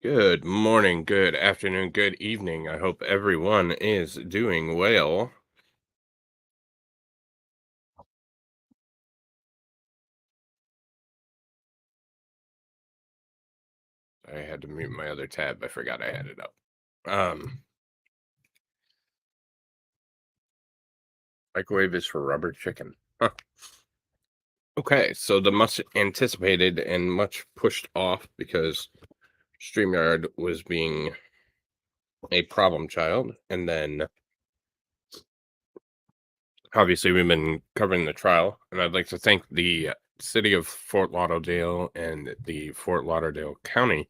Good morning, good afternoon, good evening. I hope everyone is doing well. I had to mute my other tab. I forgot I had it up. Um, Microwave is for rubber chicken. Huh. Okay, so the much anticipated and much pushed off because StreamYard was being a problem child. And then obviously we've been covering the trial. And I'd like to thank the city of Fort Lauderdale and the Fort Lauderdale County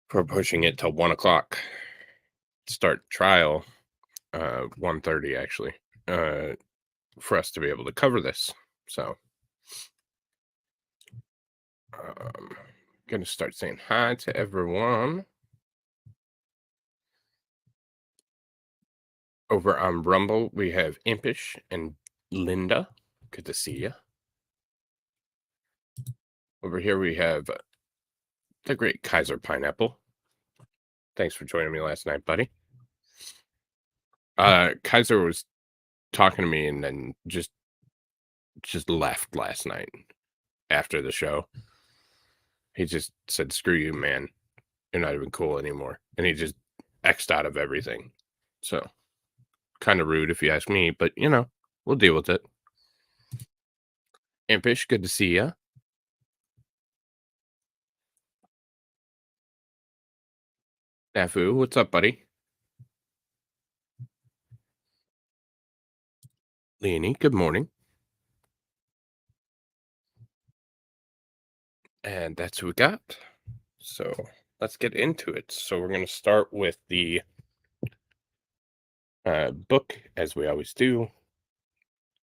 for pushing it till 1 o'clock start trial, 1:30 actually, uh, for us to be able to cover this. So, um, gonna start saying hi to everyone over on Rumble. We have Impish and Linda. Good to see you. Over here we have the great Kaiser Pineapple. Thanks for joining me last night, buddy. Kaiser was talking to me and then just left last night after the show. He just said, "Screw you, man. You're not even cool anymore." And he just X'd out of everything. So kind of rude if you ask me, but we'll deal with it. Impish, good to see ya. Nafu, what's up, buddy? Leonie, good morning. And that's who we got. So let's get into it. So we're going to start with the book, as we always do.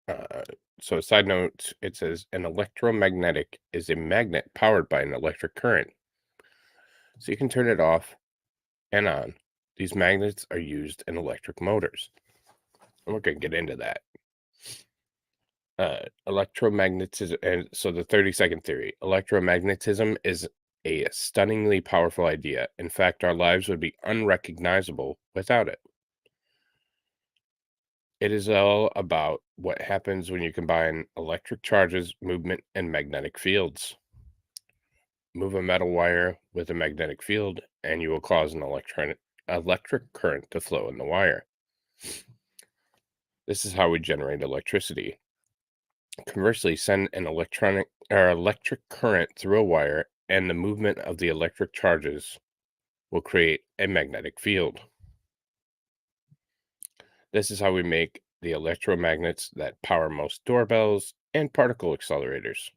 Uh, so, a side note, it says an electromagnetic is a magnet powered by an electric current. So you can turn it off and on. These magnets are used in electric motors. And we're going to get into that. Electromagnetism, and so the 30-second theory. Electromagnetism is a stunningly powerful idea. In fact, our lives would be unrecognizable without it. It is all about what happens when you combine electric charges, movement, and magnetic fields. Move a metal wire with a magnetic field, and you will cause an electric current to flow in the wire. This is how we generate electricity. Conversely, send an electric current through a wire, and the movement of the electric charges will create a magnetic field. This is how we make the electromagnets that power most doorbells and particle accelerators.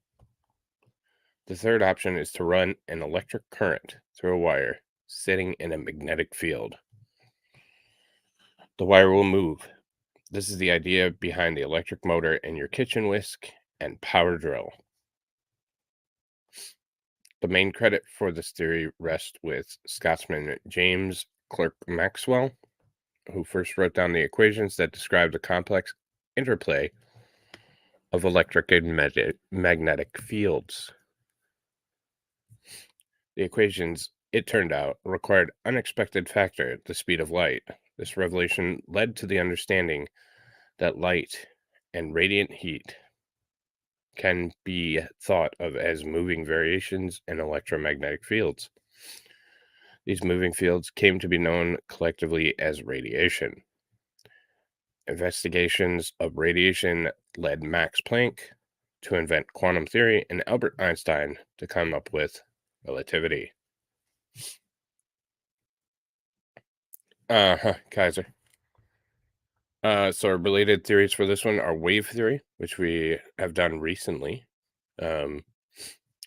The third option is to run an electric current through a wire sitting in a magnetic field. The wire will move. This is the idea behind the electric motor in your kitchen whisk and power drill. The main credit for this theory rests with Scotsman James Clerk Maxwell, who first wrote down the equations that describe the complex interplay of electric and magnetic fields. The equations, it turned out, required unexpected factor, the speed of light. This revelation led to the understanding that light and radiant heat can be thought of as moving variations in electromagnetic fields. These moving fields came to be known collectively as radiation. Investigations of radiation led Max Planck to invent quantum theory and Albert Einstein to come up with relativity. Kaiser. So related theories for this one are wave theory, which we have done recently, um,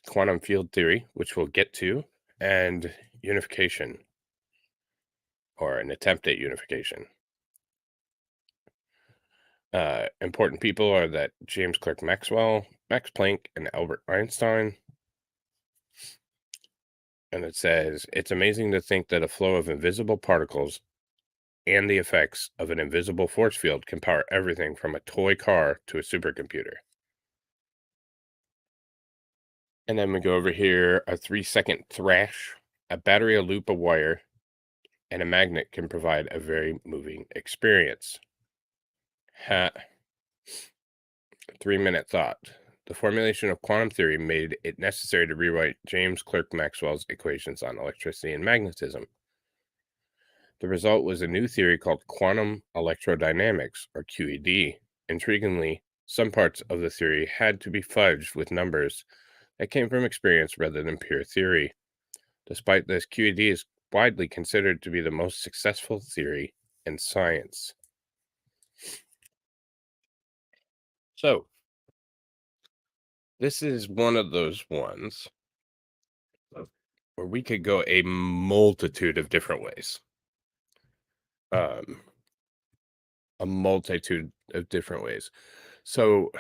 quantum field theory, which we'll get to, and unification, or an attempt at unification. Important people are that James Clerk Maxwell, Max Planck, and Albert Einstein. And it says, it's amazing to think that a flow of invisible particles and the effects of an invisible force field can power everything from a toy car to a supercomputer. And then we go over here, a 3-second thrash. A battery, a loop, a wire, and a magnet can provide a very moving experience. Ha, 3-minute thought. The formulation of quantum theory made it necessary to rewrite James Clerk Maxwell's equations on electricity and magnetism. The result was a new theory called quantum electrodynamics, or QED. Intriguingly, some parts of the theory had to be fudged with numbers that came from experience rather than pure theory. Despite this, QED is widely considered to be the most successful theory in science. So, this is one of those ones where we could go a multitude of different ways. Um, a multitude of different ways. So,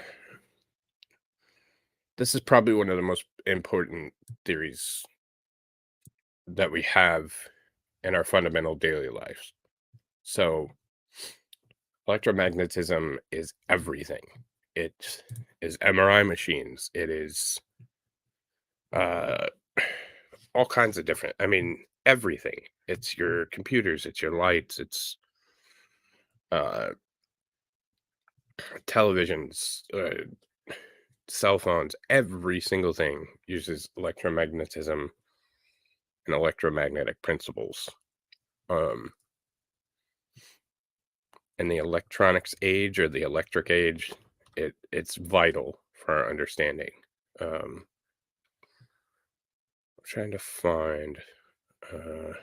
this is probably one of the most important theories that we have in our fundamental daily lives. So, electromagnetism is everything. It is MRI machines. It is uh, all kinds of different. I mean, everything. It's your computers. It's your lights. It's uh, televisions, cell phones. Every single thing uses electromagnetism and electromagnetic principles. Um, in the electronics age or the electric age, it's vital for our understanding. I'm trying to find. Uh,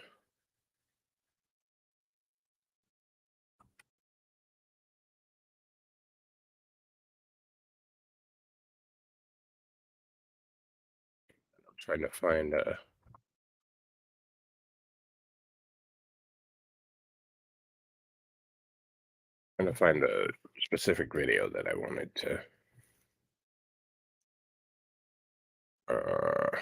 trying to find. Trying to find a specific video that I wanted to. Uh,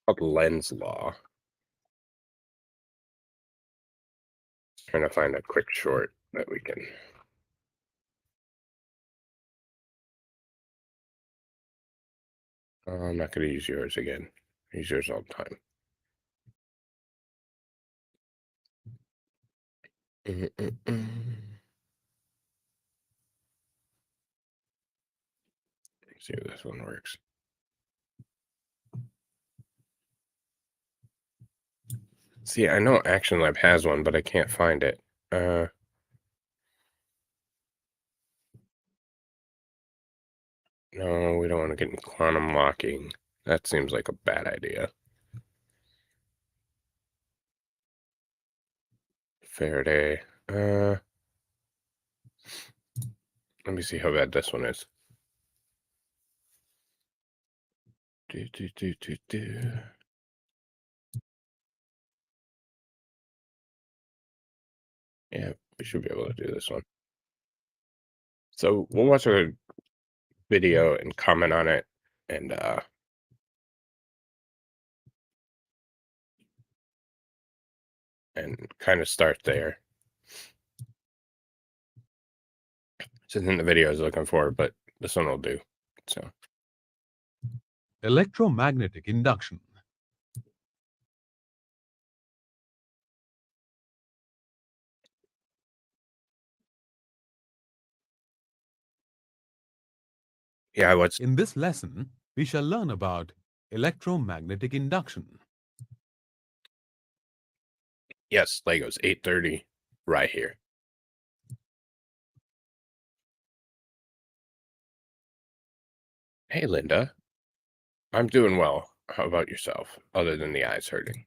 called lens law. Trying to find a quick short that we can. I'm not going to use yours again. I use yours all the time. See if this one works. See, I know Action Lab has one, but I can't find it. No, we don't want to get in quantum locking. That seems like a bad idea. Faraday. Let me see how bad this one is. Do, do, do, do, do. Yeah, we should be able to do this one. So we'll watch a video and comment on it and kind of start there. This isn't the video I was looking for, but this one will do. So Electromagnetic induction. yeah, what's In this lesson, we shall learn about electromagnetic induction. yes, Legos 8:30 right here. Hey, Linda. I'm doing well. How about yourself, other than the eyes hurting?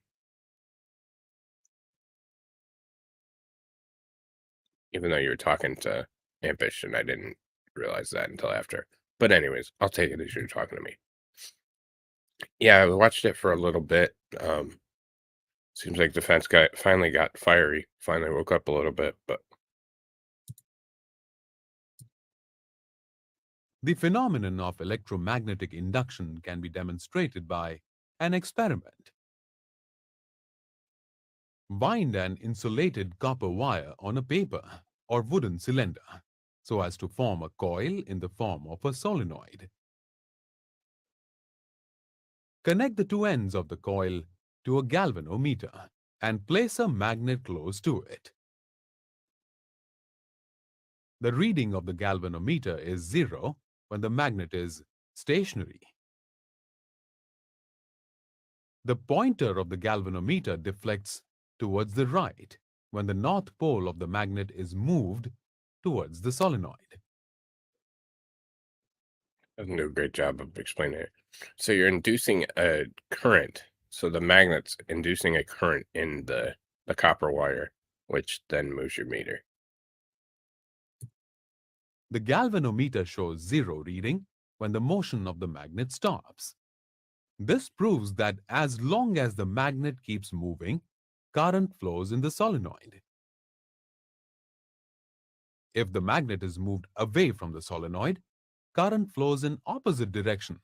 Even though you were talking to Ampish, and I didn't realize that until after. But anyways, I'll take it as you're talking to me. Yeah, I watched it for a little bit. Seems like defense guy finally got fiery. Finally woke up a little bit, but The phenomenon of electromagnetic induction can be demonstrated by an experiment. Wind an insulated copper wire on a paper or wooden cylinder so as to form a coil in the form of a solenoid. Connect the two ends of the coil to a galvanometer and place a magnet close to it. The reading of the galvanometer is 0 when the magnet is stationary. The pointer of the galvanometer deflects towards the right when the north pole of the magnet is moved towards the solenoid. Doesn't do a great job of explaining it. So you're inducing a current. So the magnet's inducing a current in the copper wire, which then moves your meter. The galvanometer shows 0 reading when the motion of the magnet stops. This proves that as long as the magnet keeps moving, current flows in the solenoid. If the magnet is moved away from the solenoid, current flows in opposite direction.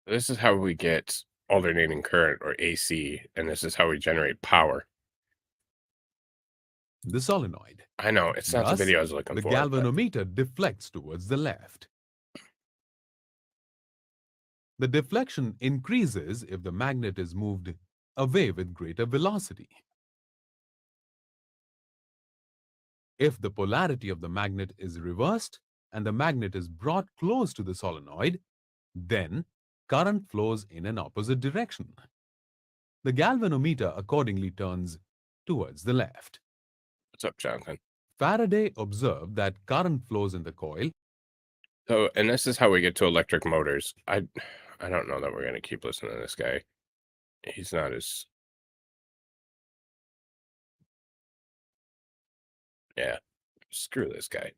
This is how we get alternating current, or AC, and this is how we generate power. The solenoid. I know, it's not the Thus, video I was looking the for, but galvanometer deflects towards the left. The deflection increases if the magnet is moved away with greater velocity. If the polarity of the magnet is reversed and the magnet is brought close to the solenoid, then current flows in an opposite direction. The galvanometer accordingly turns towards the left. what's up, Jonathan? Faraday observed that current flows in the coil. So, and this is how we get to electric motors. I don't know that we're gonna keep listening to this guy. He's not as yeah. Screw this guy.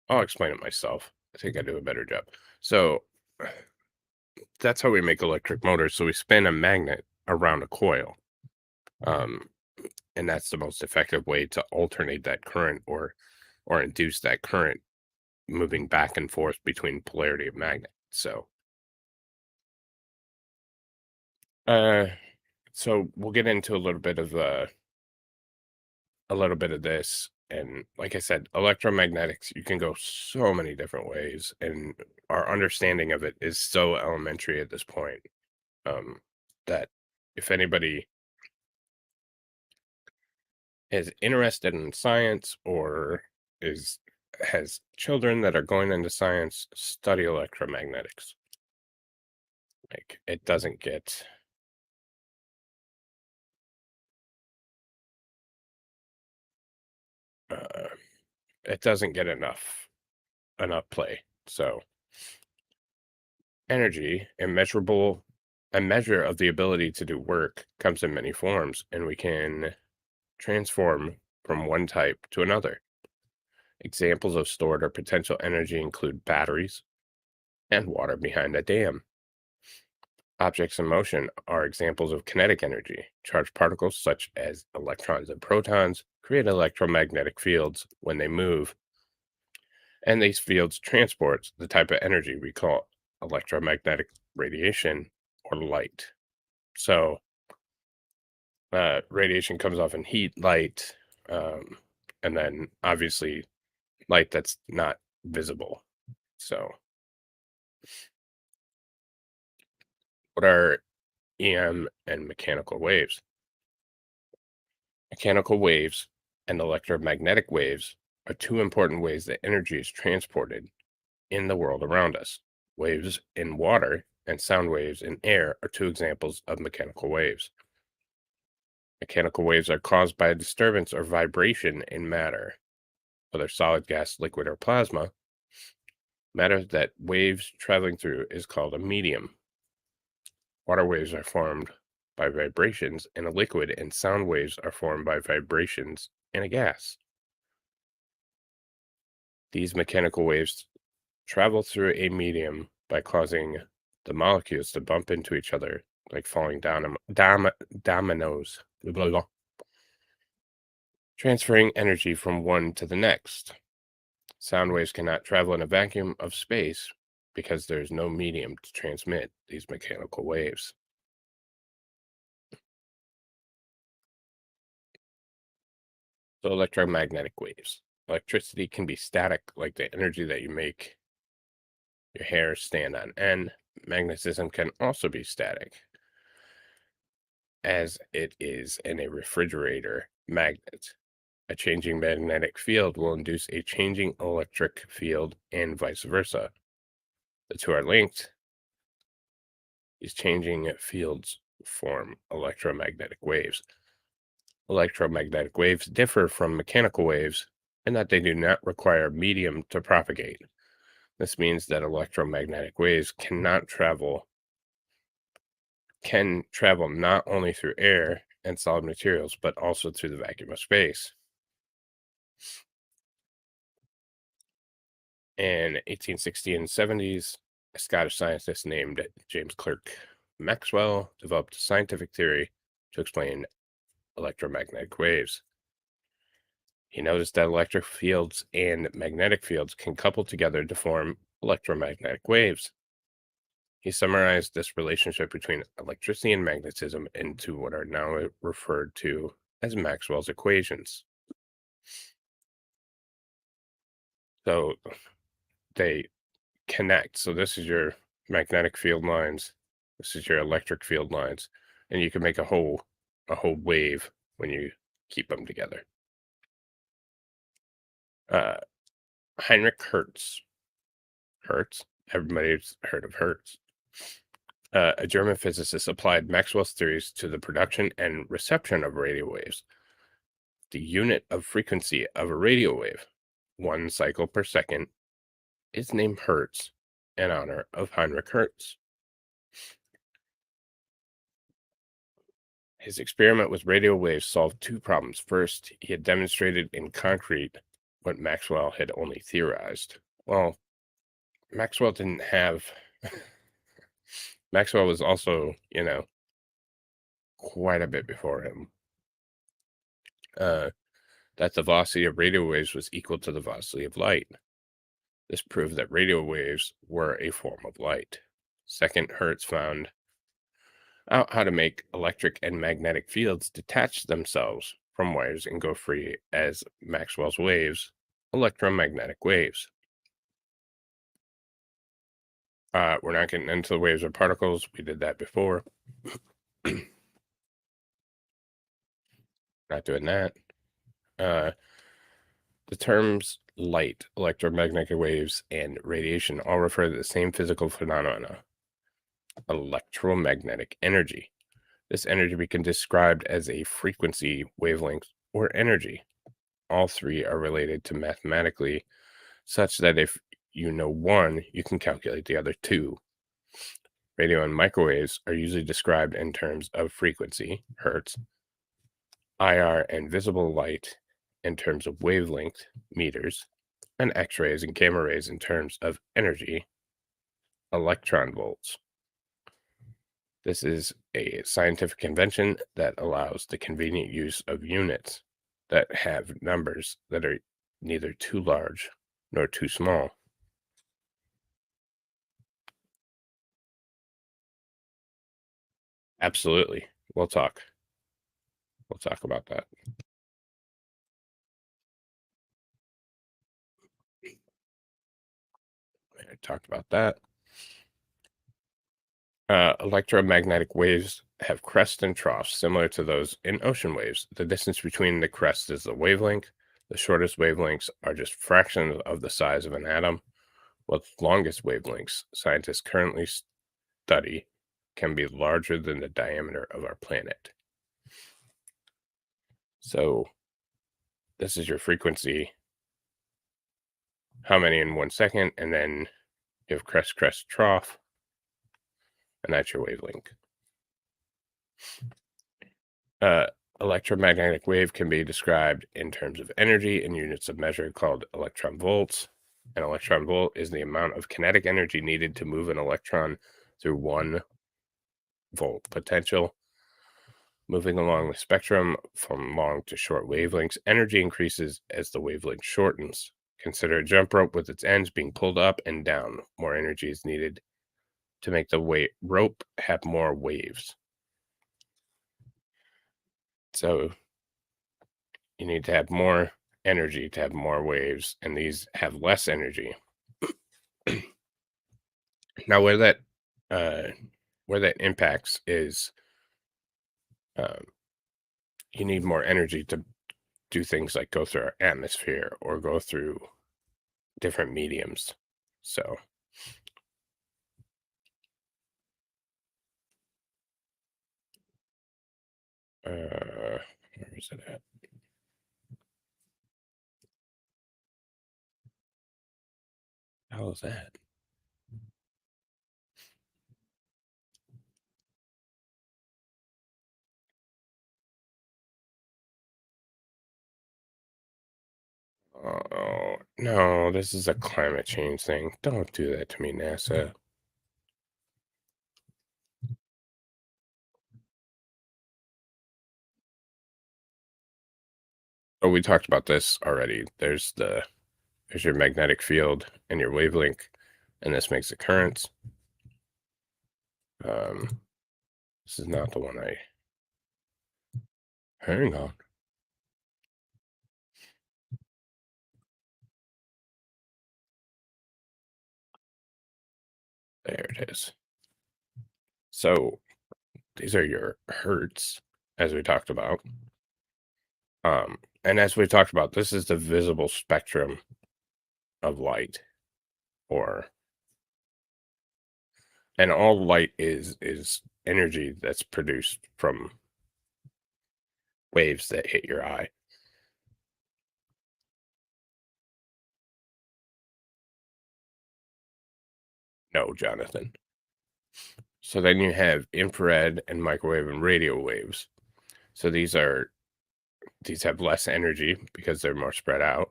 I'll explain it myself. I think I do a better job. So that's how we make electric motors. So we spin a magnet around a coil. Um, and that's the most effective way to alternate that current, or induce that current moving back and forth between polarity of magnet. So uh so we'll get into a little bit of this. And like I said, electromagnetics, you can go so many different ways, and our understanding of it is so elementary at this point, that if anybody is interested in science, or is has children that are going into science, study electromagnetics. Like, it doesn't get uh, enough play. So energy, a measure of the ability to do work, comes in many forms, and we can transform from one type to another. Examples of stored or potential energy include batteries and water behind a dam. Objects in motion are examples of kinetic energy. Charged particles, such as electrons and protons, create electromagnetic fields when they move, and these fields transport the type of energy we call electromagnetic radiation, or light. So, radiation comes off in heat, light, and then obviously light that's not visible. So, what are EM and mechanical waves? Mechanical waves and electromagnetic waves are two important ways that energy is transported in the world around us. Waves in water and sound waves in air are two examples of mechanical waves. Mechanical waves are caused by a disturbance or vibration in matter, whether solid, gas, liquid, or plasma. Matter that waves traveling through is called a medium. Water waves are formed by vibrations in a liquid, and sound waves are formed by vibrations in a gas. These mechanical waves travel through a medium by causing the molecules to bump into each other, like falling dominoes, blah, blah, transferring energy from one to the next. Sound waves cannot travel in a vacuum of space because there's no medium to transmit these mechanical waves. So electromagnetic waves. Electricity can be static, like the energy that you make your hair stand on end. Magnetism can also be static, as it is in a refrigerator magnet. A changing magnetic field will induce a changing electric field and vice versa. The two are linked. These changing fields form electromagnetic waves. Electromagnetic waves differ from mechanical waves in that they do not require a medium to propagate. This means that electromagnetic waves can travel not only through air and solid materials, but also through the vacuum of space. In 1860 and 70s, a Scottish scientist named James Clerk Maxwell developed a scientific theory to explain electromagnetic waves. He noticed that electric fields and magnetic fields can couple together to form electromagnetic waves. He summarized this relationship between electricity and magnetism into what are now referred to as Maxwell's equations. So they connect. So this is your magnetic field lines, this is your electric field lines, and you can make a whole wave when you keep them together. Uh, Heinrich Hertz. Hertz. Everybody's heard of Hertz. A German physicist applied Maxwell's theories to the production and reception of radio waves. The unit of frequency of a radio wave, 1 cycle per second, is named Hertz in honor of Heinrich Hertz. His experiment with radio waves solved two problems. First, he had demonstrated in concrete what Maxwell had only theorized. Well, Maxwell didn't have. Maxwell was also, quite a bit before him. That the velocity of radio waves was equal to the velocity of light. This proved that radio waves were a form of light. Second, Hertz found out how to make electric and magnetic fields detach themselves from wires and go free as Maxwell's waves, electromagnetic waves. We're not getting into the waves or particles. We did that before. Not doing that. The terms light, electromagnetic waves, and radiation all refer to the same physical phenomena, electromagnetic energy. This energy we can describe as a frequency, wavelength, or energy. All three are related to mathematically, such that if you know one, you can calculate the other two. Radio and microwaves are usually described in terms of frequency, hertz, IR and visible light in terms of wavelength, meters, and X-rays and gamma rays in terms of energy, electron volts. This is a scientific convention that allows the convenient use of units that have numbers that are neither too large nor too small. Absolutely. We'll talk. We'll talk about that. I talked about that. Electromagnetic waves have crests and troughs similar to those in ocean waves. The distance between the crests is the wavelength. The shortest wavelengths are just fractions of the size of an atom, while the longest wavelengths scientists currently study can be larger than the diameter of our planet. So this is your frequency, how many in 1 second, and then you have crest, crest, trough, and that's your wavelength. Electromagnetic wave can be described in terms of energy in units of measure called electron volts. An electron volt is the amount of kinetic energy needed to move an electron through 1 volt potential. Moving along the spectrum from long to short wavelengths, energy increases as the wavelength shortens. Consider a jump rope with its ends being pulled up and down. More energy is needed to make the rope have more waves. So, you need to have more energy to have more waves, and these have less energy. Now, where that impacts is, um, you need more energy to do things like go through our atmosphere or go through different mediums. So, where is it at? How is that? Oh, no, this is a climate change thing. Don't do that to me, NASA. Oh, we talked about this already. There's your magnetic field and your wavelength, and this makes a current. This is not the one I. Hang on. There it is. So these are your hertz, as we talked about. And as we talked about, this is the visible spectrum of light, or and all light is energy that's produced from waves that hit your eye. No, Jonathan. So then you have infrared and microwave and radio waves. So these have less energy because they're more spread out.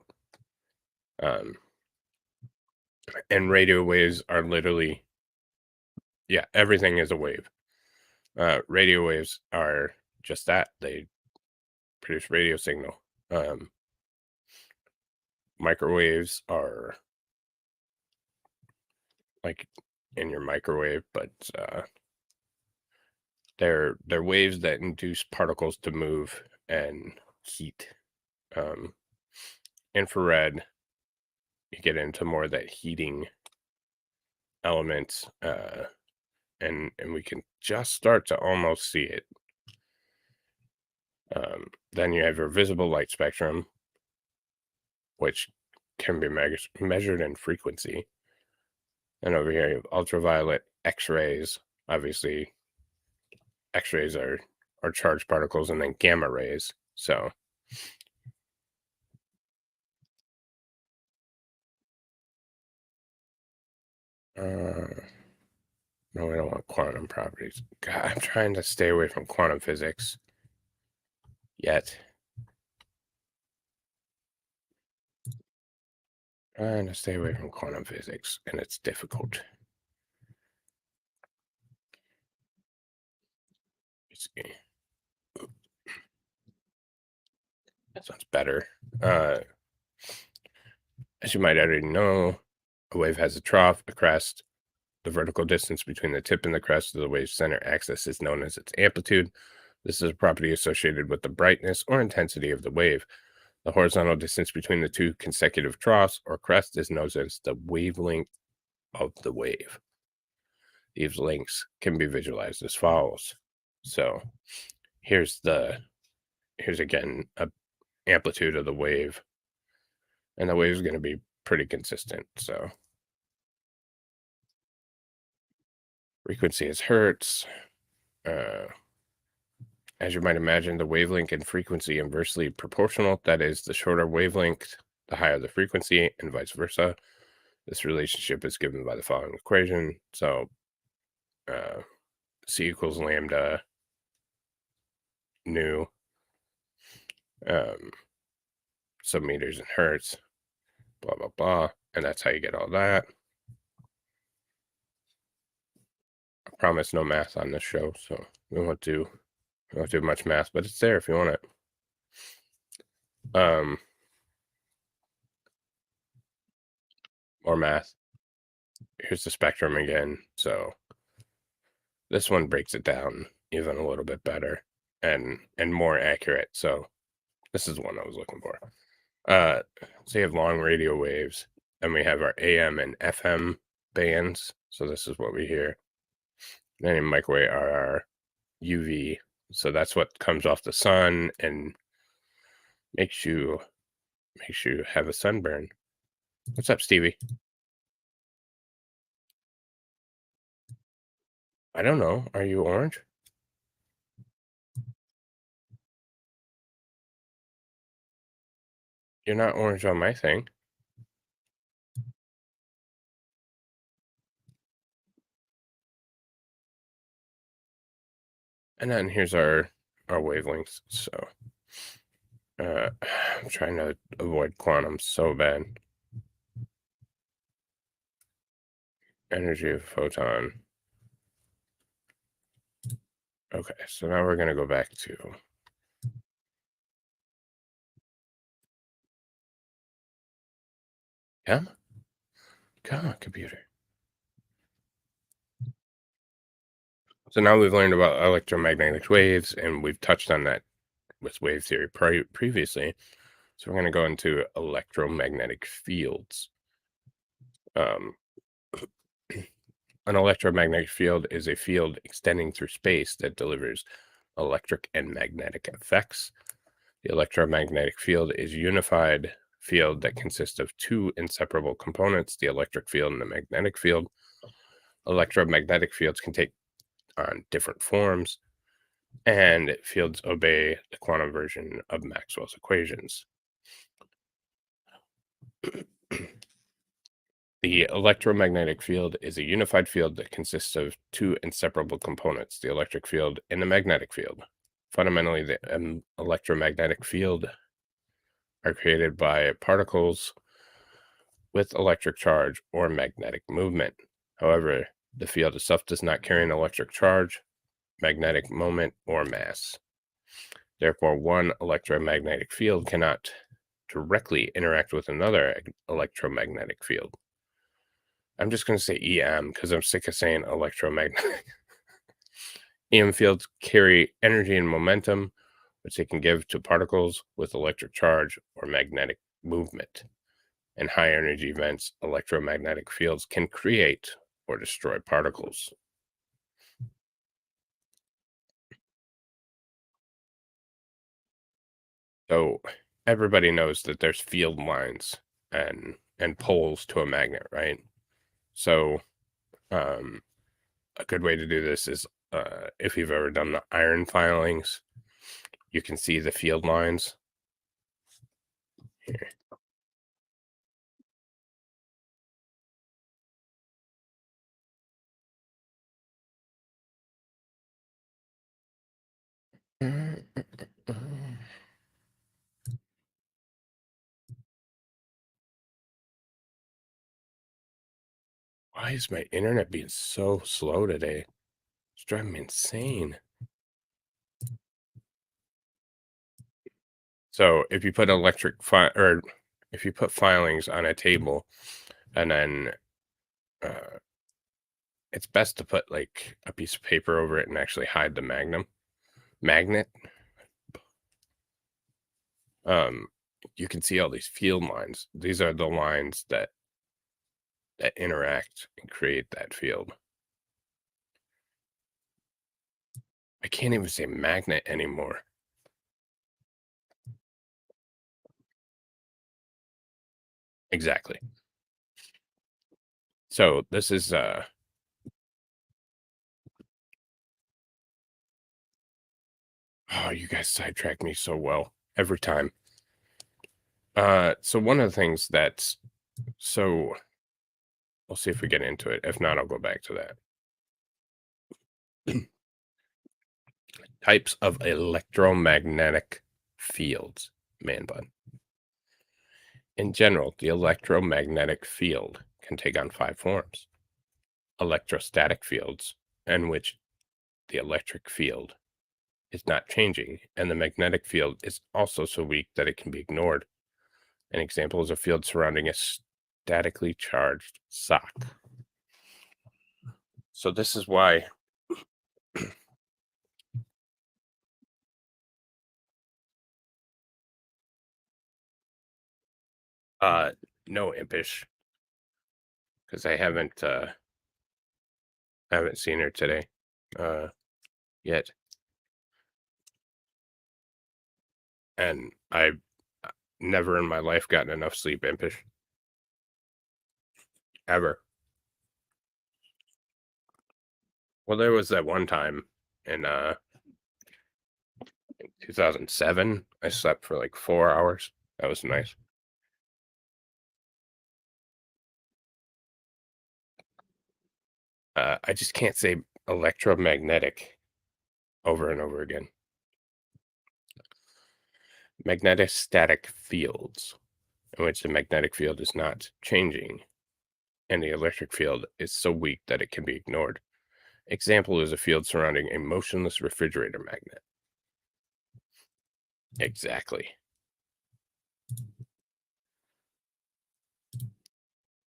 And radio waves are literally, yeah, everything is a wave. Radio waves are just that. They produce radio signal. Microwaves are like in your microwave, but they're waves that induce particles to move and heat. Infrared, you get into more of that heating element, and we can just start to almost see it. Then you have your visible light spectrum, which can be measured in frequency. And over here, you have ultraviolet, X-rays. Obviously, X-rays are charged particles, and then gamma rays. So, no, we don't want quantum properties. God, I'm trying to stay away from quantum physics. Yet. Trying to stay away from quantum physics, and it's difficult. Let's see. That sounds better. As you might already know, a wave has a trough, a crest. The vertical distance between the tip and the crest of the wave's center axis is known as its amplitude. This is a property associated with the brightness or intensity of the wave. The horizontal distance between the two consecutive troughs or crests is known as the wavelength of the wave. These lengths can be visualized as follows. So here's again a amplitude of the wave, and the wave is going to be pretty consistent. So frequency is hertz. As you might imagine, the wavelength and frequency inversely proportional. That is, the shorter wavelength, the higher the frequency, and vice versa. This relationship is given by the following equation. So C equals lambda nu, some meters in hertz, blah, blah, blah. And that's how you get all that. I promise no math on this show, so we won't do much math, but it's there if you want it. More math. Here's the spectrum again. So this one breaks it down even a little bit better and more accurate. So This is the one I was looking for. So you have long radio waves, and we have our AM and FM bands. So this is what we hear. Then in microwave are our UV. So that's what comes off the sun and makes you have a sunburn. What's up, Stevie? I don't know. Are you orange? You're not orange on my thing. And then here's our wavelengths. So I'm trying to avoid quantum so bad. Energy of photon. Okay, so now we're going to go back to come on, computer. So now we've learned about electromagnetic waves, and we've touched on that with wave theory previously. So we're going to go into electromagnetic fields. An electromagnetic field is a field extending through space that delivers electric and magnetic effects. The electromagnetic field is a unified field that consists of two inseparable components, the electric field and the magnetic field. Electromagnetic fields can take on different forms, and fields obey the quantum version of Maxwell's equations. The electromagnetic field is a unified field that consists of two inseparable components, the electric field and the magnetic field. Fundamentally, the electromagnetic field are created by particles with electric charge or magnetic movement. However, the field itself does not carry an electric charge, magnetic moment, or mass. Therefore, one electromagnetic field cannot directly interact with another electromagnetic field. I'm just going to say EM because I'm sick of saying electromagnetic. EM fields carry energy and momentum, which they can give to particles with electric charge or magnetic movement. In high energy events, electromagnetic fields can create or destroy particles. So everybody knows that there's field lines and poles to a magnet, right? So a good way to do this is if you've ever done the iron filings, you can see the field lines here. Why is my internet being so slow today? It's driving me insane. So if you put if you put filings on a table, and then it's best to put like a piece of paper over it and actually hide the magnet. You can see all these field lines. These are the lines that interact and create that field. I can't even say magnet anymore. Exactly. So this is oh, you guys sidetrack me so well every time. So one of the things that's so we'll see if we get into it. If not, I'll go back to that. Types of electromagnetic fields, man bun. In general, the electromagnetic field can take on 5 forms. Electrostatic fields, in which the electric field is not changing, and the magnetic field is also so weak that it can be ignored. An example is a field surrounding a statically charged sock. So this is why Uh, no impish, because I haven't seen her today, uh, yet, and I've never in my life gotten enough sleep impish, ever. Well, there was that one time in, 2007, I slept for, like, 4 hours. That was nice. I just can't say electromagnetic over and over again. Magnetic static fields, in which the magnetic field is not changing and the electric field is so weak that it can be ignored. Example is a field surrounding a motionless refrigerator magnet. Exactly.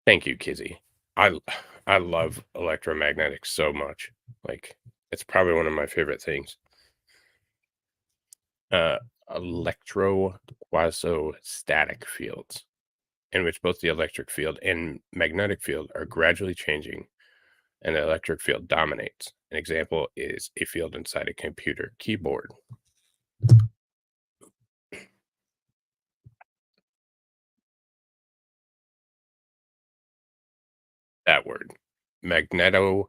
Thank you, Kizzy. I love electromagnetics so much. Like, it's probably one of my favorite things. Uh, electroquasostatic fields, in which both the electric field and magnetic field are gradually changing and the electric field dominates. An example is a field inside a computer keyboard. That word. Magnetoquastatic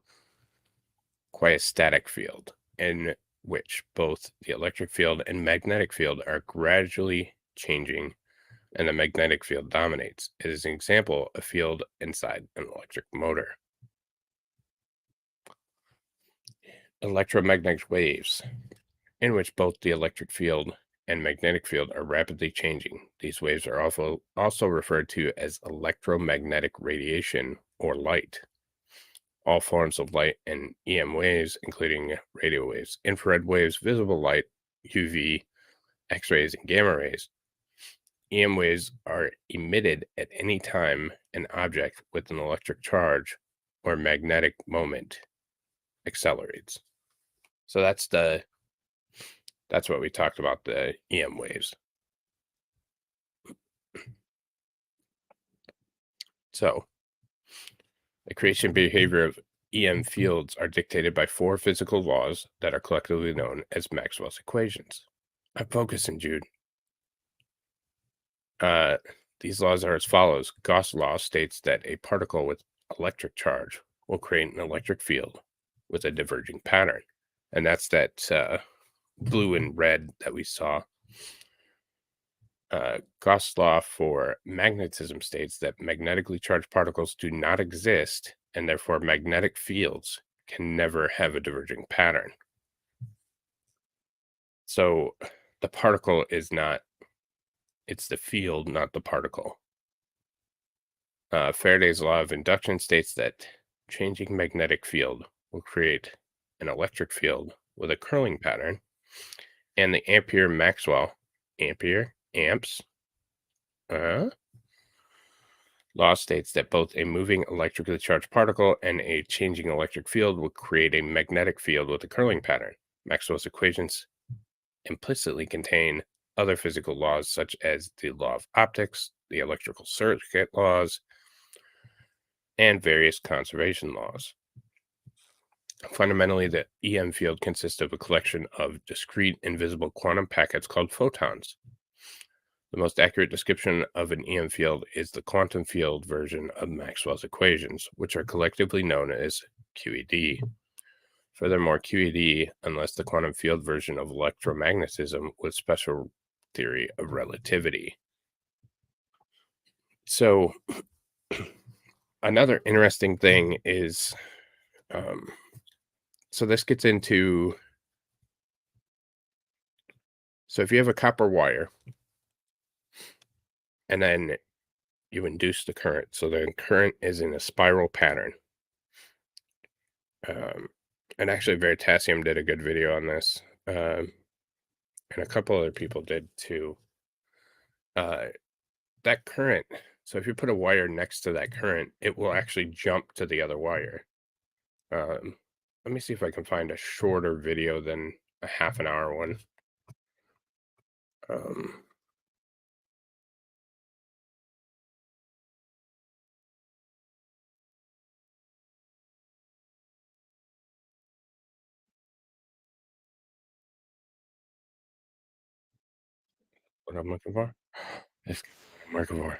field, in which both the electric field and magnetic field are gradually changing and the magnetic field dominates. It is an example of field inside an electric motor. Electromagnetic waves, in which both the electric field and magnetic field are rapidly changing. These waves are also referred to as electromagnetic radiation or light. All forms of light and EM waves, including radio waves, infrared waves, visible light, UV, X rays, and gamma rays. EM waves are emitted at any time an object with an electric charge or magnetic moment accelerates. So that's what we talked about, the EM waves. So the creation behavior of EM fields are dictated by 4 physical laws that are collectively known as Maxwell's equations. I'm focusing, Jude. Uh, these laws are as follows. Gauss' law states that a particle with electric charge will create an electric field with a diverging pattern. And that's that blue and red that we saw. Gauss' law for magnetism states that magnetically charged particles do not exist, and therefore magnetic fields can never have a diverging pattern. So the particle is not, it's the field, not the particle. Faraday's law of induction states that changing magnetic field will create an electric field with a curling pattern. And the Ampere-Maxwell, amps, law states that both a moving electrically charged particle and a changing electric field will create a magnetic field with a curling pattern. Maxwell's equations implicitly contain other physical laws such as the law of optics, the electrical circuit laws, and various conservation laws. Fundamentally, the EM field consists of a collection of discrete invisible quantum packets called photons. The most accurate description of an EM field is the quantum field version of Maxwell's equations, which are collectively known as QED. Furthermore, QED, unless the quantum field version of electromagnetism with special theory of relativity. So, another interesting thing is, so this gets into, so if you have a copper wire and then you induce the current, so the current is in a spiral pattern. And actually, Veritasium did a good video on this, and a couple other people did too. That current, so if you put a wire next to that current, it will actually jump to the other wire. Let me see if I can find a shorter video than a half an hour one. What I'm looking for? This I'm looking for.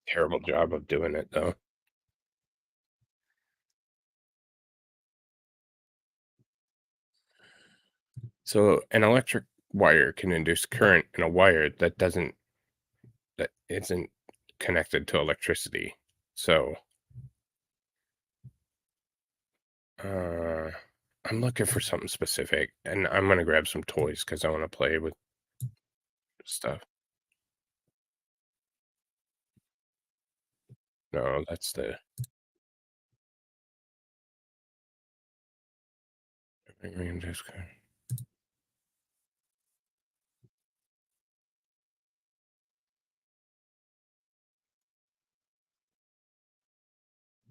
Terrible job of doing it, though. So an electric wire can induce current in a wire that isn't connected to electricity. So, uh, I'm looking for something specific, and I'm gonna grab some toys because I wanna play with stuff. No, that's the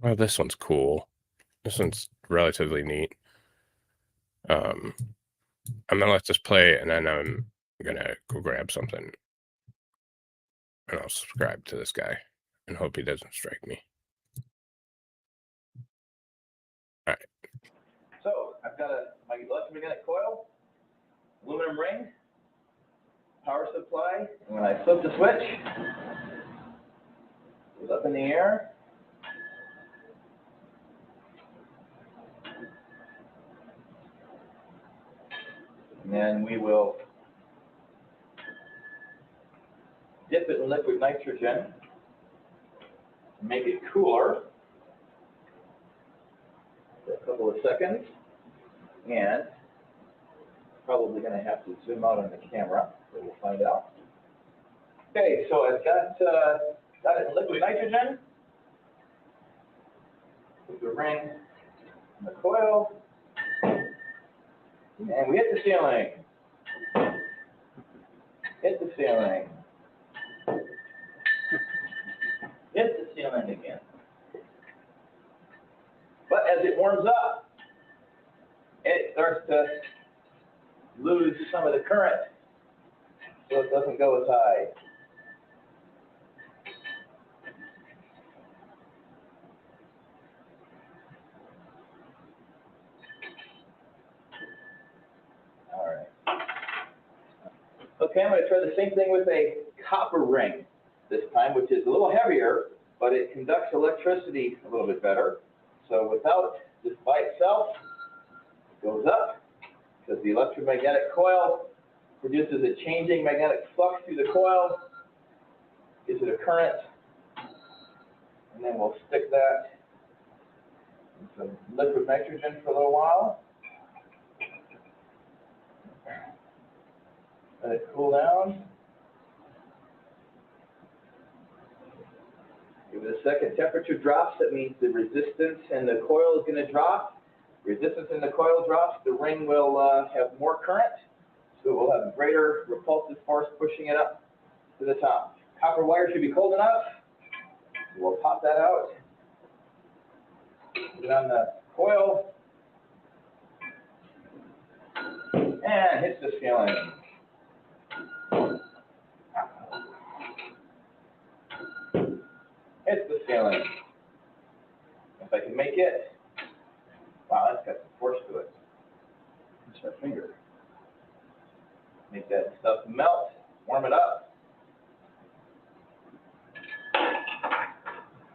well, this one's cool. This one's relatively neat. Um, I'm gonna let this play, and then I'm gonna go grab something, and I'll subscribe to this guy and hope he doesn't strike me. Alright. So I've got my electromagnetic coil, aluminum ring, power supply, and when I flip the switch, it goes up in the air. And then we will dip it in liquid nitrogen, make it cooler for a couple of seconds, and probably going to have to zoom out on the camera, so we'll find out. Okay, so I've got it in liquid nitrogen, put the ring in the coil, and we hit the ceiling. Hit the ceiling. Hit the ceiling again. But as it warms up, it starts to lose some of the current, so it doesn't go as high. All right. Okay, I'm going to try the same thing with a copper ring this time, which is a little heavier, but it conducts electricity a little bit better. So without this by itself, it goes up because the electromagnetic coil produces a changing magnetic flux through the coil, gives it a current, and then we'll stick that in some liquid nitrogen for a little while. Let it cool down. Give it a second. Temperature drops. That means the resistance in the coil is going to drop. Resistance in the coil drops. The ring will have more current, so it will have a greater repulsive force pushing it up to the top. Copper wire should be cold enough. We'll pop that out. Put it on the coil. And hit the ceiling. Hit the ceiling. If I can make it. Wow, that's got some force to it. It's our finger. Make that stuff melt. Warm it up.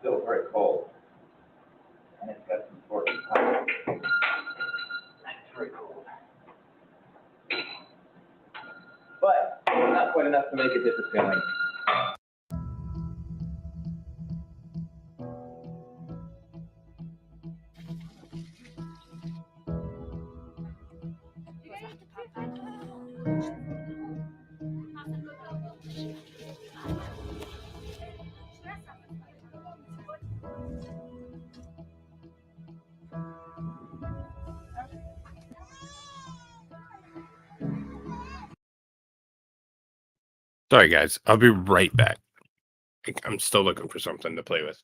Still very cold. And it's got some force. It's very cold. But not quite enough to make it hit the ceiling. Sorry, guys. I'll be right back. I'm still looking for something to play with.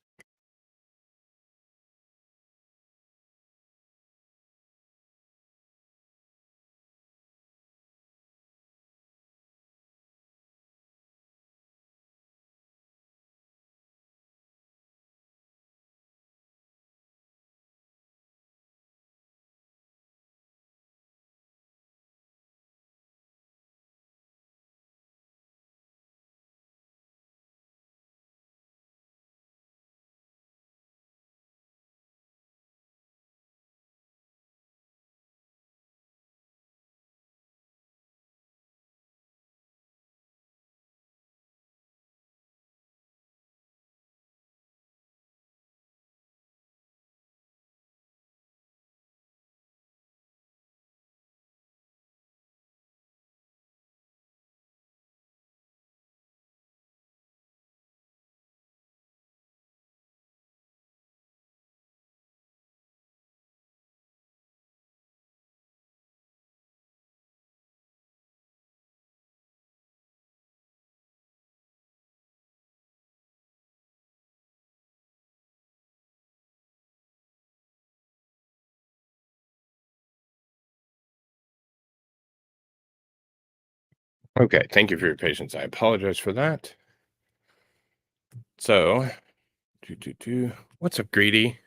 Okay, thank you for your patience. I apologize for that. So, what's up, Greedy?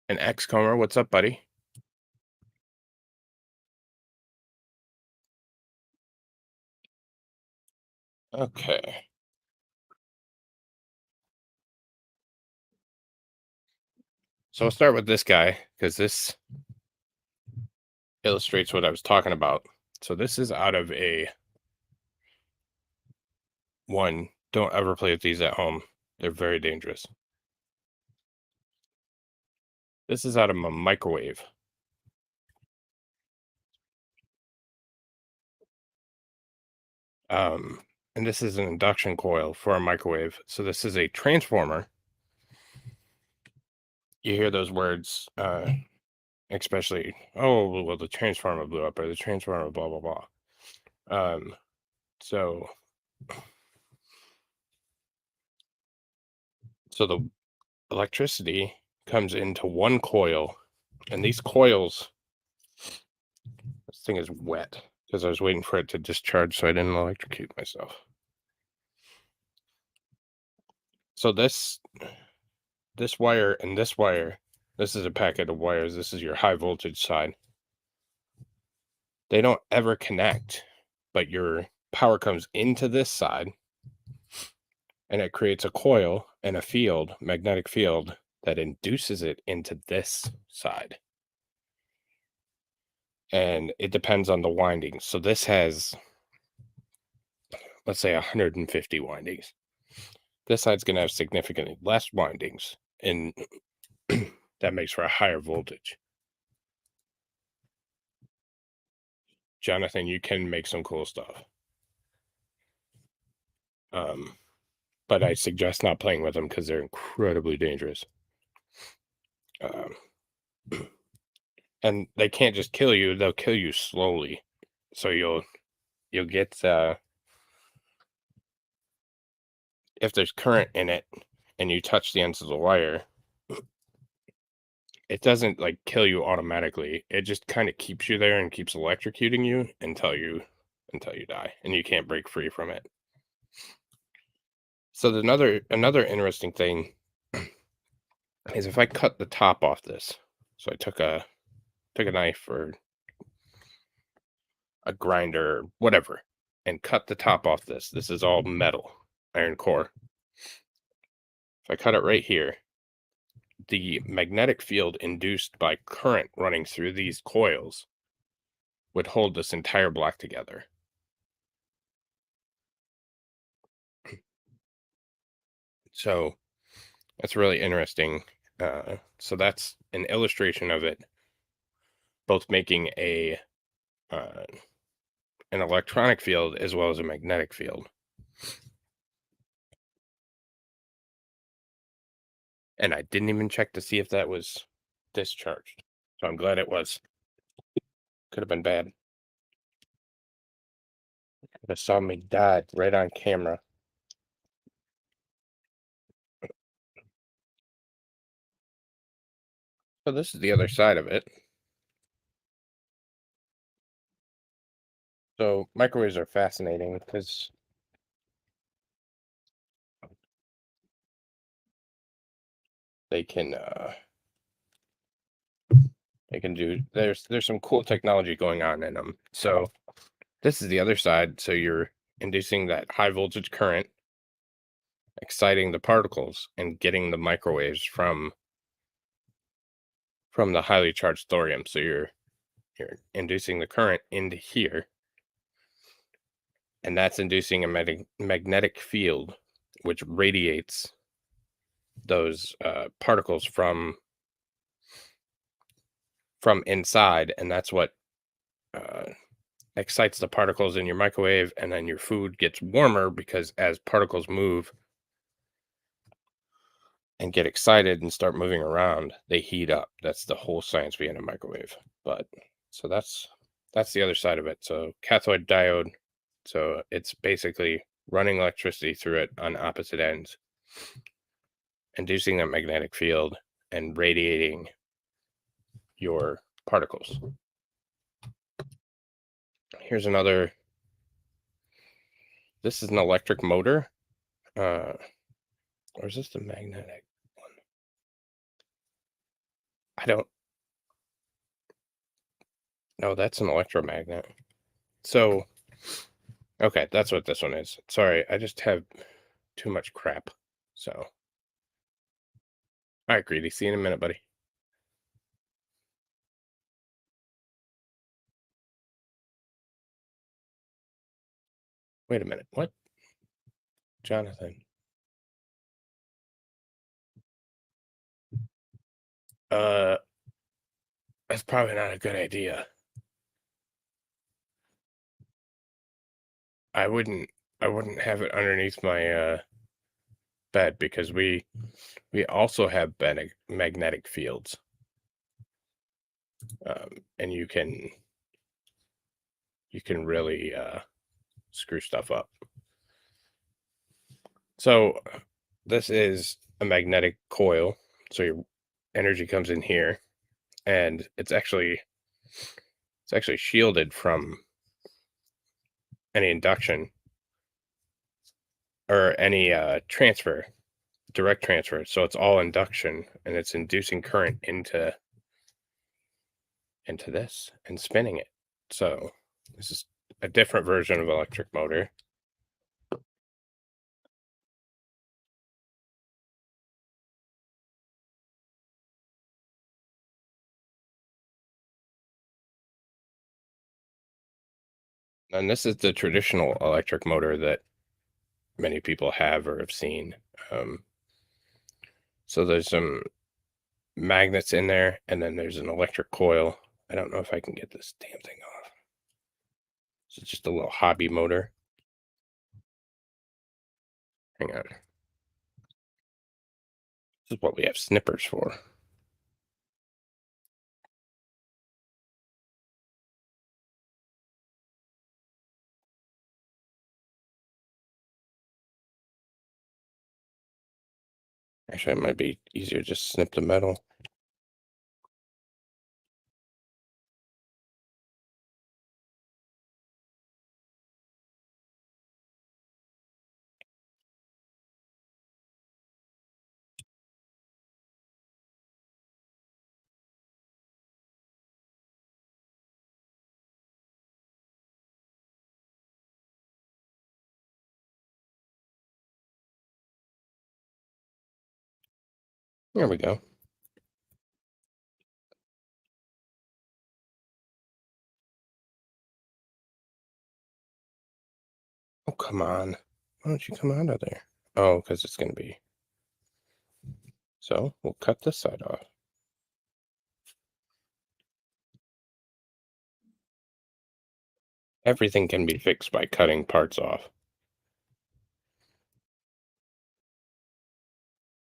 And X-Comer, what's up, buddy? Okay. So I'll start with this guy, because this illustrates what I was talking about. So this is out of don't ever play with these at home. They're very dangerous. This is out of a microwave. And this is an induction coil for a microwave. So this is a transformer. You hear those words, especially, oh, well, the transformer blew up, or the transformer, blah, blah, blah. So the electricity comes into one coil, and these coils, this thing is wet because I was waiting for it to discharge so I didn't electrocute myself. So this wire and this wire, this is a packet of wires. This is your high voltage side. They don't ever connect, but your power comes into this side, and it creates a coil and a field, magnetic field, that induces it into this side. And it depends on the windings. So this has, let's say, 150 windings. This side's going to have significantly less windings, and that makes for a higher voltage. Jonathan, you can make some cool stuff. But I suggest not playing with them because they're incredibly dangerous. And they can't just kill you, they'll kill you slowly. So you'll get, if there's current in it and you touch the ends of the wire, it doesn't like kill you automatically. It just kind of keeps you there and keeps electrocuting you until you die, and you can't break free from it. So another interesting thing is if I cut the top off this. So I took a knife or a grinder, whatever, and cut the top off this. This is all metal, iron core. If I cut it right here, the magnetic field induced by current running through these coils would hold this entire block together. So that's really interesting. So that's an illustration of it, both making an electronic field as well as a magnetic field. And I didn't even check to see if that was discharged. So I'm glad it was. Could have been bad. Could have saw me die right on camera. So this is the other side of it. So microwaves are fascinating because they can do, there's some cool technology going on in them. So this is the other side. So you're inducing that high voltage current, exciting the particles, and getting the microwaves from the highly charged thorium. So you're inducing the current into here, and that's inducing a magnetic field which radiates those particles from inside, and that's what excites the particles in your microwave, and then your food gets warmer because as particles move and get excited and start moving around, they heat up. That's the whole science behind a microwave. But so that's the other side of it. So cathode diode, so it's basically running electricity through it on opposite ends, inducing that magnetic field and radiating your particles. Here's another. This is an electric motor. Or is this the magnetic one? I don't. No, that's an electromagnet. So, okay, that's what this one is. Sorry, I just have too much crap. So, all right, Greedy. See you in a minute, buddy. Wait a minute. What? Jonathan. That's probably not a good idea. I wouldn't have it underneath my bed because we also have magnetic fields. And you can really screw stuff up. So this is a magnetic coil. So your energy comes in here, and it's actually shielded from any induction or any direct transfer. So it's all induction, and it's inducing current into this and spinning it. So this is a different version of electric motor. And this is the traditional electric motor that many people have or have seen. So there's some magnets in there, and then there's an electric coil. I don't know if I can get this damn thing off. It's just a little hobby motor. Hang on. This is what we have snippers for. Actually, it might be easier to just snip the metal. There we go. Oh, come on. Why don't you come out of there? Oh, because it's going to be. So we'll cut this side off. Everything can be fixed by cutting parts off.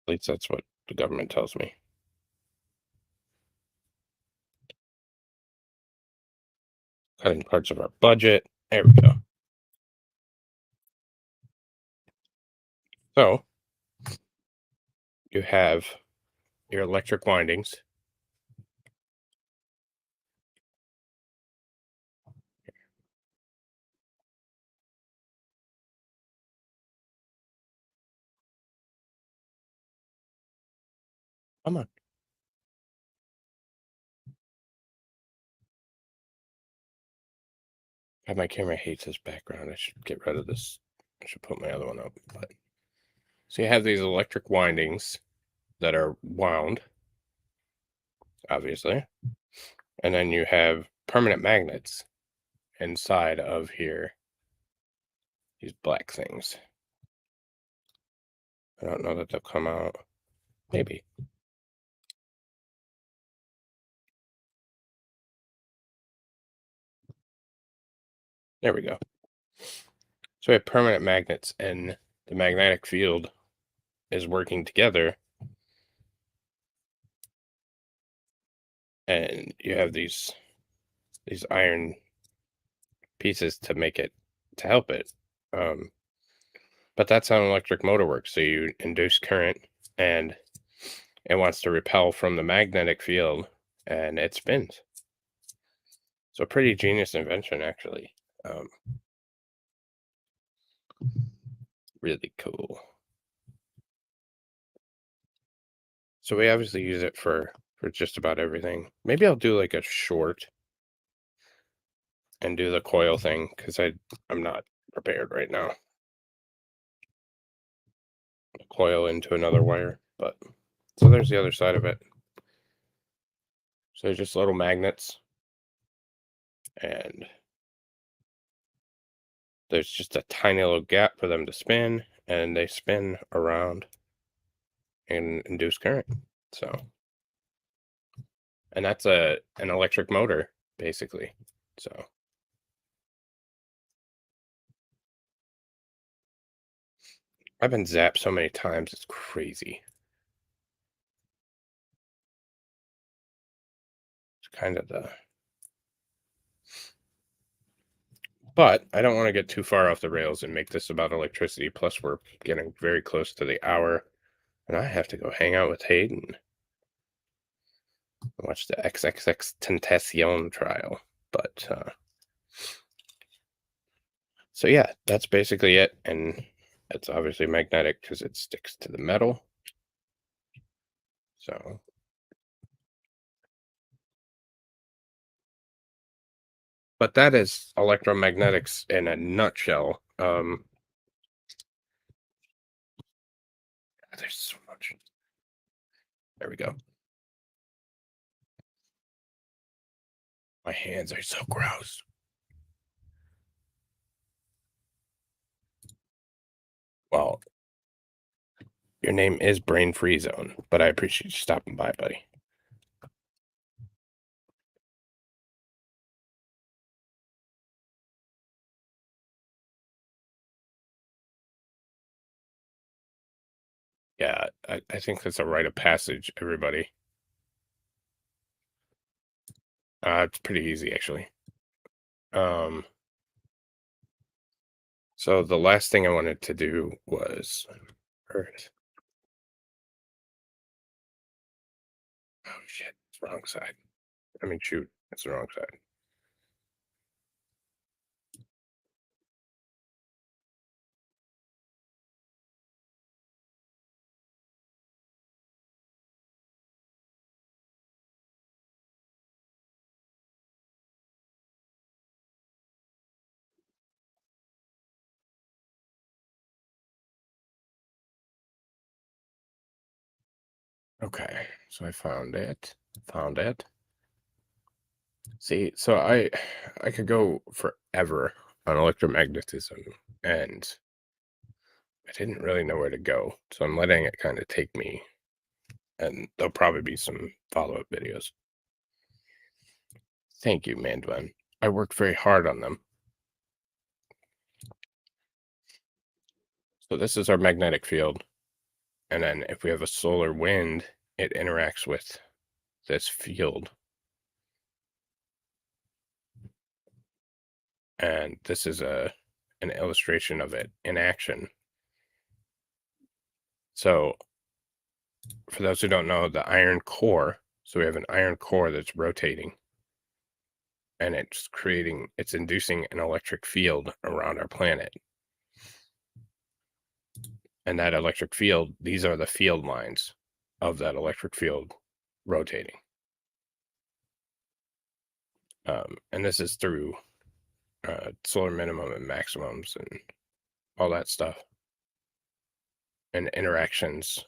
At least that's what the government tells me. Cutting parts of our budget. There we go. So you have your electric windings. Come on. God, my camera hates this background. I should get rid of this. I should put my other one up. But so you have these electric windings that are wound, obviously. And then you have permanent magnets inside of here. These black things. I don't know that they'll come out. Maybe. There we go. So we have permanent magnets, and the magnetic field is working together. And you have these iron pieces to help it. But that's how an electric motor works. So you induce current, and it wants to repel from the magnetic field, and it spins. So pretty genius invention, actually. Really cool. So we obviously use it for just about everything. Maybe I'll do like a short and do the coil thing because I'm not prepared right now. Coil into another wire, but so there's the other side of it. So just little magnets, and there's just a tiny little gap for them to spin, and they spin around and induce current. So, and that's an electric motor basically. So I've been zapped so many times, it's crazy. It's kind of but I don't want to get too far off the rails and make this about electricity. Plus, we're getting very close to the hour, and I have to go hang out with Hayden. Watch the XXX Tentacion trial. But, so yeah, that's basically it. And it's obviously magnetic because it sticks to the metal. So. But that is electromagnetics in a nutshell. There's so much. There we go. My hands are so gross. Well, your name is Brain Free Zone, but I appreciate you stopping by, buddy. Yeah, I think that's a rite of passage, everybody. It's pretty easy, actually. So the last thing I wanted to do was Earth. Oh shit, it's the wrong side. I mean, shoot, it's the wrong side. Okay, so I found it. Found it. See, so I could go forever on electromagnetism, and I didn't really know where to go, so I'm letting it kind of take me, and there'll probably be some follow-up videos. Thank you, Mandwan. I worked very hard on them. So this is our magnetic field, and then if we have a solar wind, it interacts with this field. And this is an illustration of it in action. So for those who don't know, the iron core, so we have an iron core that's rotating, and it's inducing an electric field around our planet. And that electric field, these are the field lines of that electric field rotating. And this is through solar minimum and maximums and all that stuff, and interactions.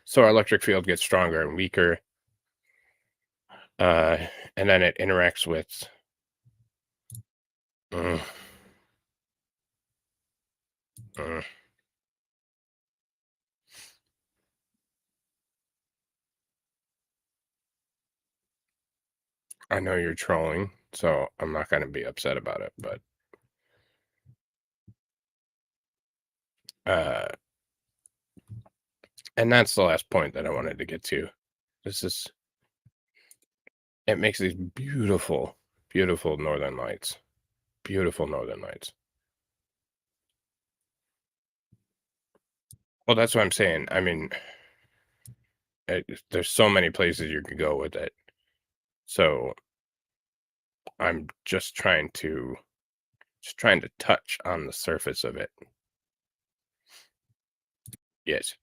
So our electric field gets stronger and weaker, and then it interacts with I know you're trolling, so I'm not going to be upset about it, but and that's the last point that I wanted to get to. It makes these beautiful, beautiful northern lights. Beautiful northern lights. Well, that's what I'm saying. I mean, there's so many places you could go with it. So I'm just trying to Just trying to touch on the surface of it. Yes.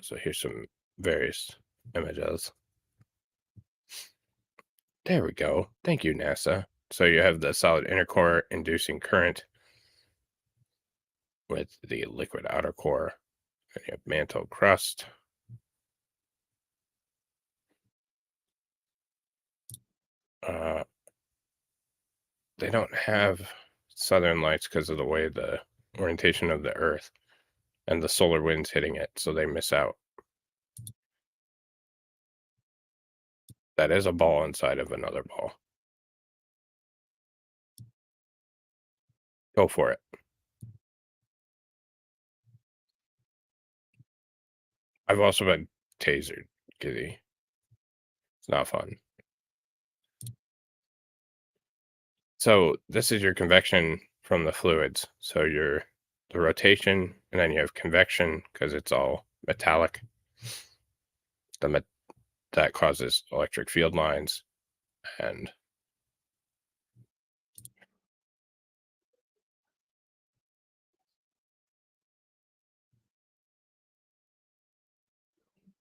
So here's some various images. There we go. Thank you, NASA. So you have the solid inner core inducing current with the liquid outer core, and you have mantle crust. They don't have southern lights because of the way the orientation of the Earth and the solar winds hitting it, so they miss out. That is a ball inside of another ball. Go for it. I've also been tasered, Giddy. It's not fun. So this is your convection from the fluids. So the rotation, and then you have convection because it's all metallic. That causes electric field lines, and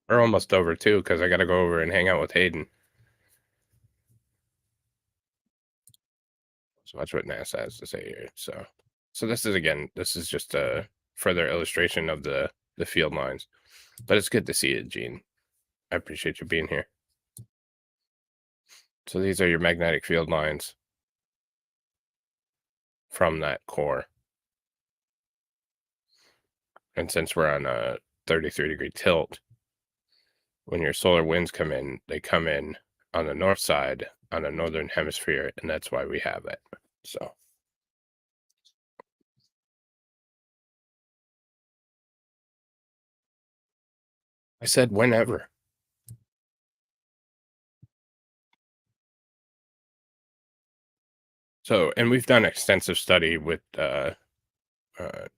we're almost over too because I got to go over and hang out with Hayden. So that's what NASA has to say here. So this is just a further illustration of the field lines. But it's good to see you, Gene. I appreciate you being here. So these are your magnetic field lines from that core. And since we're on a 33-degree tilt, when your solar winds come in, they come in on the north side, on the northern hemisphere, and that's why we have it. So I said whenever. So, and we've done extensive study with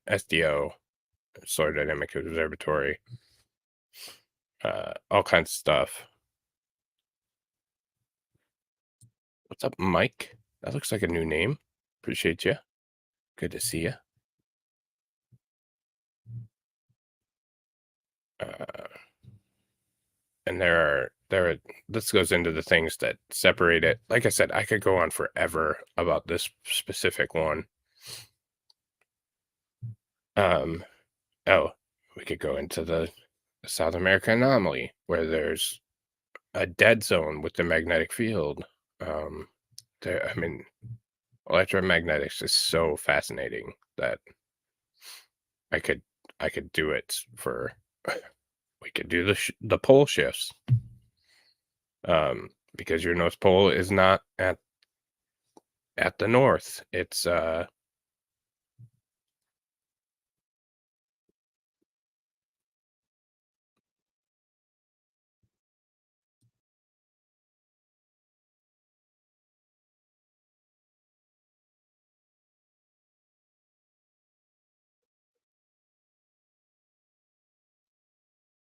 SDO, Solar Dynamic Observatory, all kinds of stuff. What's up, Mike? That looks like a new name. Appreciate you. Good to see you. And there are this goes into the things that separate it. Like I said, I could go on forever about this specific one. Oh, we could go into the South America anomaly where there's a dead zone with the magnetic field. I mean, electromagnetics is so fascinating that I could do it for. We could do the pole shifts. Because your North Pole is not at the north. It's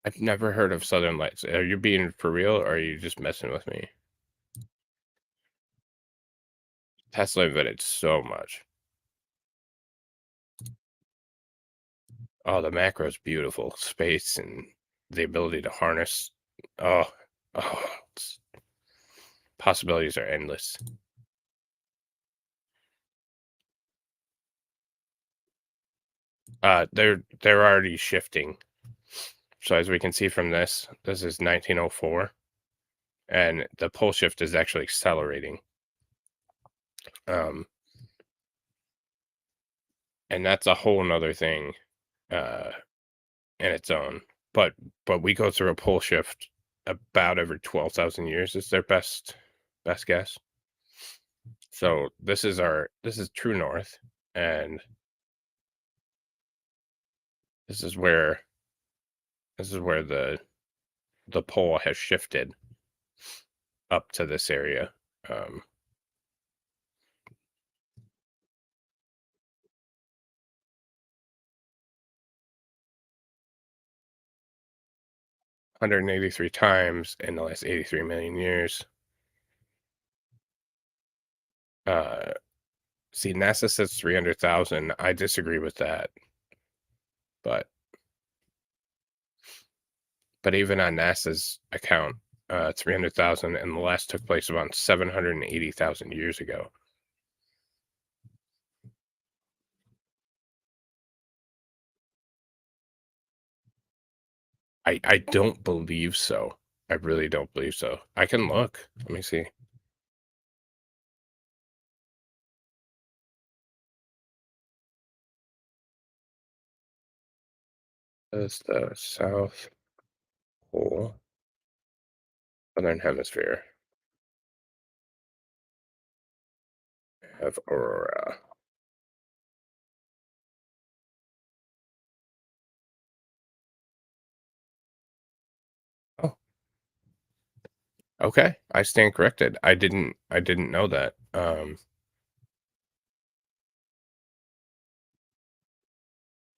I've never heard of Southern Lights. Are you being for real, or are you just messing with me? Tesla invented so much. Oh, the macro is beautiful. Space and the ability to harness. Oh, possibilities are endless. They're already shifting. So as we can see from this is 1904, and the pole shift is actually accelerating. And that's a whole nother thing in its own. But we go through a pole shift about every 12,000 years is their best guess. So this is true north, and this is where the pole has shifted up to this area. 183 times in the last 83 million years. See, NASA says 300,000. I disagree with that. But even on NASA's account, 300,000, and the last took place about 780,000 years ago. I don't believe so. I really don't believe so. I can look. Let me see. That's the South Pole, Southern Hemisphere. Have aurora. Oh, okay. I stand corrected. I didn't know that.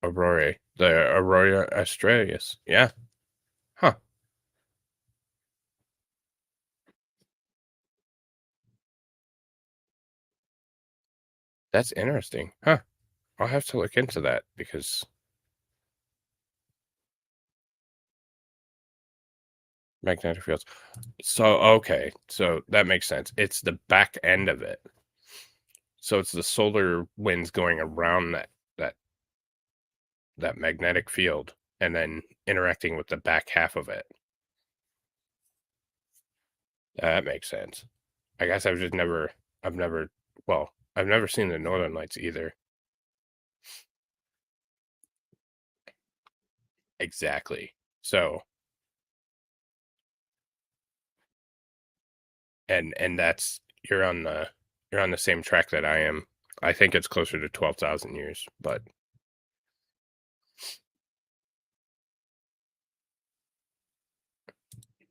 Aurora, the Aurora Australis. Yeah. Huh. That's interesting. Huh. I'll have to look into that because magnetic fields. So, okay. So that makes sense. It's the back end of it. So it's the solar winds going around that magnetic field and then interacting with the back half of it. That makes sense. I guess I've never seen the Northern Lights either. Exactly. So, and that's you're on the same track that I am. I think it's closer to 12,000 years, but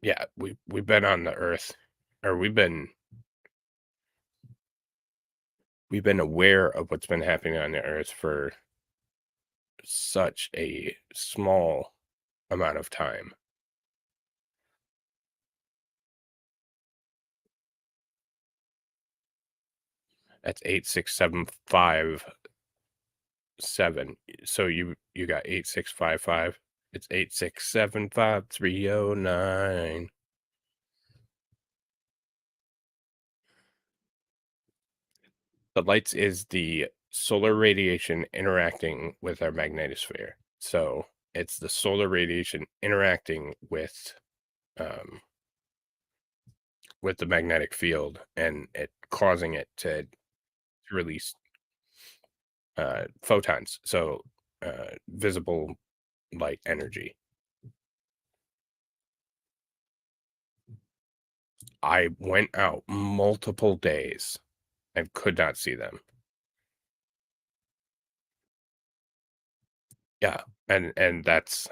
yeah, we've been on the Earth, or we've been aware of what's been happening on the Earth for such a small amount of time. That's 86757. So you got 8655. It's 8675309. The lights is the solar radiation interacting with our magnetosphere. So it's the solar radiation interacting with the magnetic field and it causing it to release photons, so visible light energy. I went out multiple days and could not see them. Yeah, and that's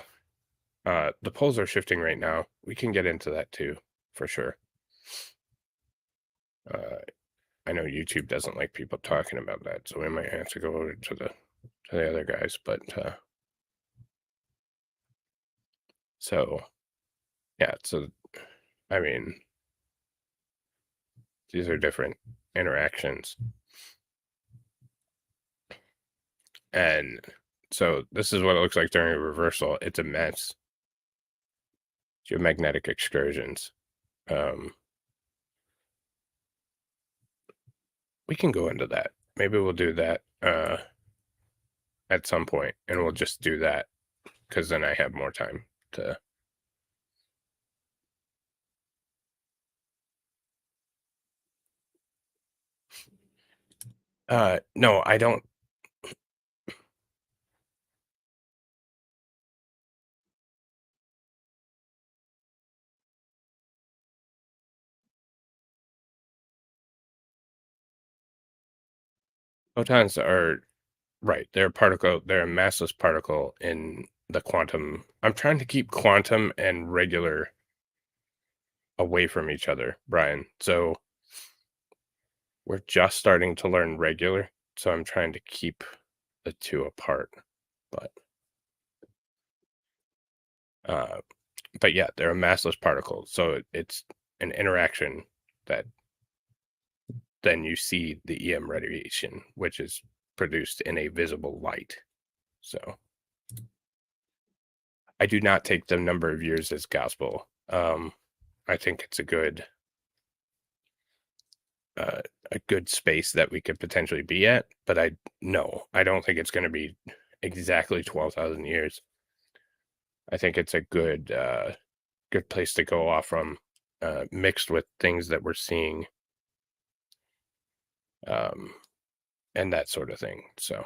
the poles are shifting right now. We can get into that too, for sure. I know YouTube doesn't like people talking about that, so we might have to go over to the other guys, but so yeah, so I mean, these are different interactions. And so this is what it looks like during a reversal. It's a mess. Geomagnetic excursions. We can go into that. Maybe we'll do that at some point, and we'll just do that because then I have more time to. No, I don't. Photons are right. They're a particle. They're a massless particle in the quantum. I'm trying to keep quantum and regular away from each other, Brian. So we're just starting to learn regular. So I'm trying to keep the two apart. But but yeah, they're a massless particle. So it's an interaction that then you see the EM radiation, which is produced in a visible light. So I do not take the number of years as gospel. I think it's a good space that we could potentially be at, but I don't think it's going to be exactly 12,000 years. I think it's a good place to go off from, mixed with things that we're seeing, and that sort of thing. So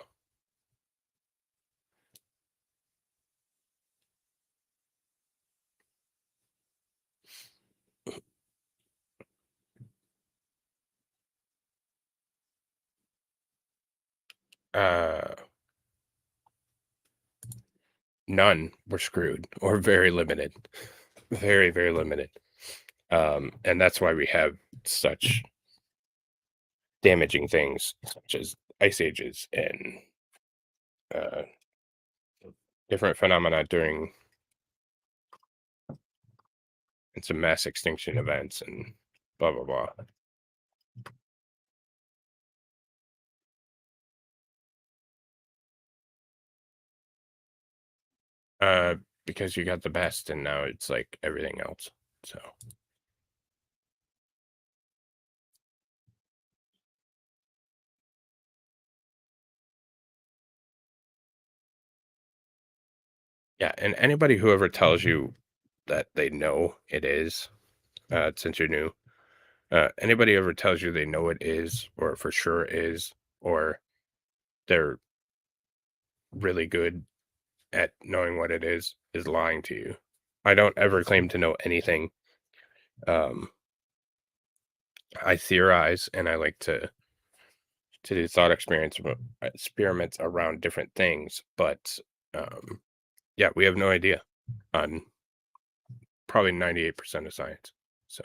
none. We're screwed, or very limited. Very, very limited. And that's why we have such damaging things such as ice ages and different phenomena during and some mass extinction events and blah blah blah. Because you got the best, and now it's like everything else. So yeah, and anybody who ever tells you that they know it is, since you're new, anybody ever tells you they know it is, or for sure is, or they're really good at knowing what it is lying to you. I don't ever claim to know anything. I theorize, and I like to do thought experiments around different things, but yeah, we have no idea on probably 98% of science. So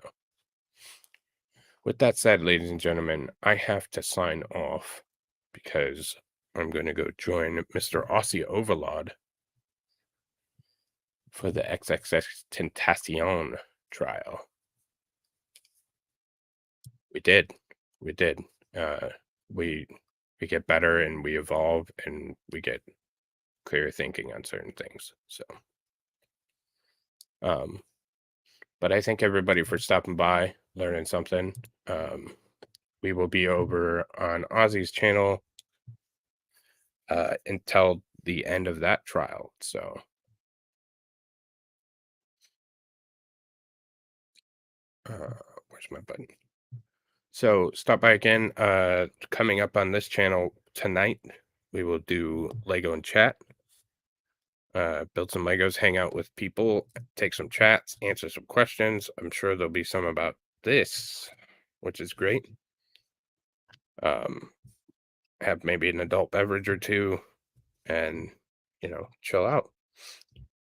with that said, ladies and gentlemen, I have to sign off because I'm going to go join Mr. Aussie Overlord for the XXX Tentacion trial. We did. We get better, and we evolve, and we get clear thinking on certain things. So, but I thank everybody for stopping by, learning something. We will be over on Ozzy's channel until the end of that trial. So, where's my button? So stop by again. Coming up on this channel tonight, we will do Lego and chat. Build some Legos, hang out with people, take some chats, answer some questions. I'm sure there'll be some about this, which is great. Have maybe an adult beverage or two, and chill out.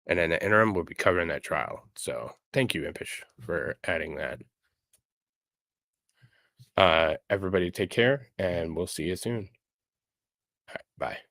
And in the interim, we'll be covering that trial. So thank you, Impish, for adding that. Everybody take care, and we'll see you soon. All right, bye.